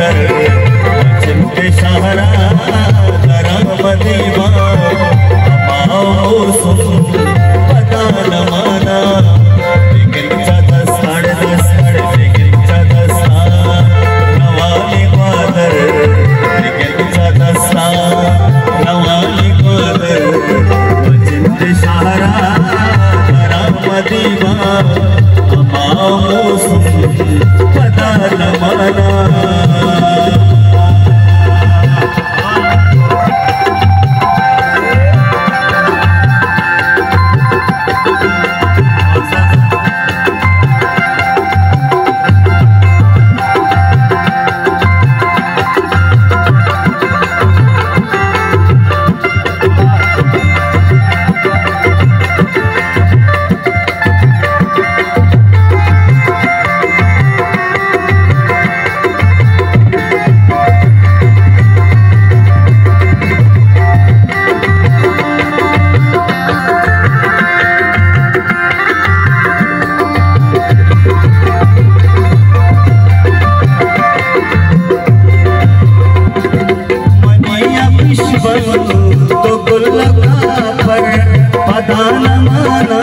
ग्वादर चिमटे शहरा करामती पता न माना लेकिन नवाली ग्वादर नवाली ग्वादर चिमटे शहरा करामती पता न माना। तो गुलका पर पता न माना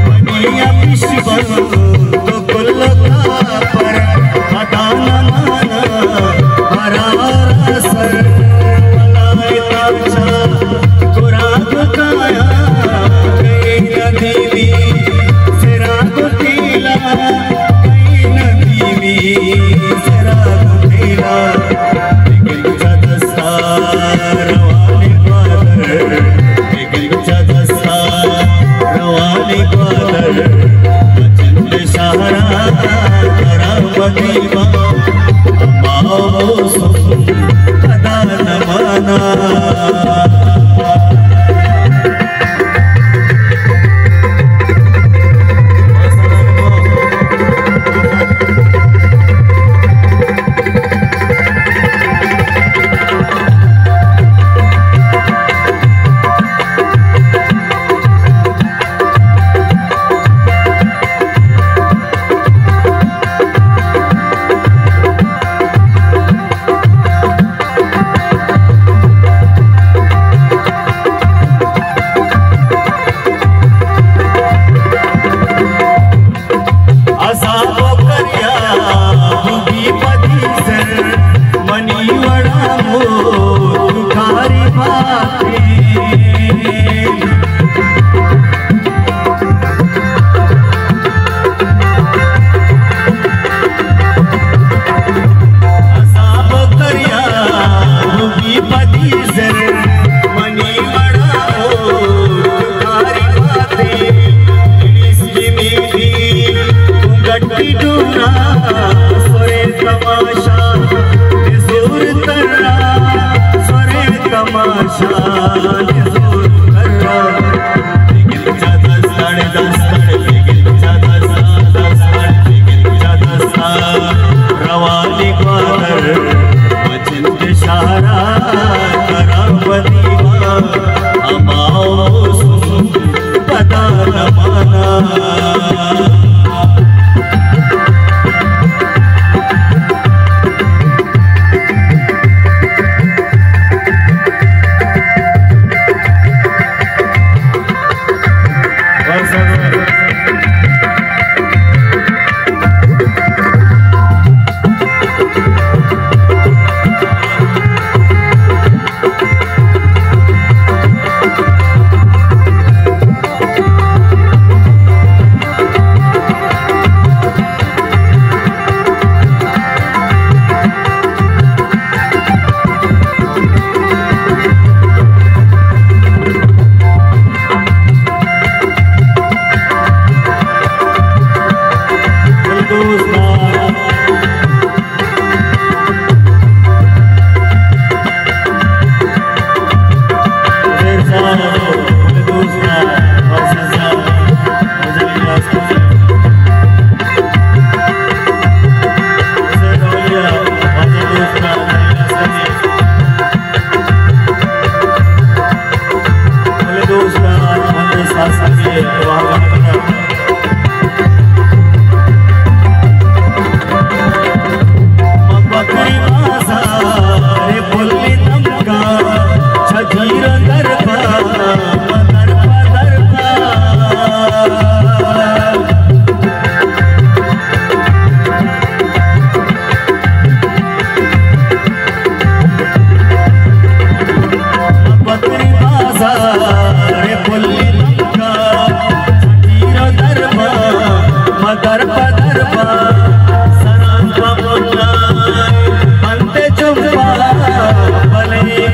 मनिया पिशबन तो गुलका पर पता न माना हरारा सर मलाई ताचा गुराग काया पता न माना। रवाली ग्वादर चिमटे शहरा करामती पता न माना।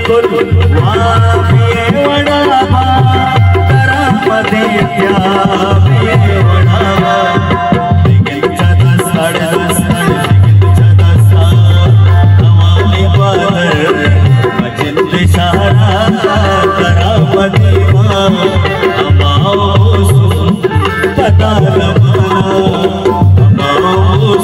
बिलकुल वापिये वडावा करामध्ये त्यापिये वडावा दिगंचा दसाड दिगंचा दसा हवाली बादल मचिंत शारा करामध्ये अमाओ पता लगा अमाओ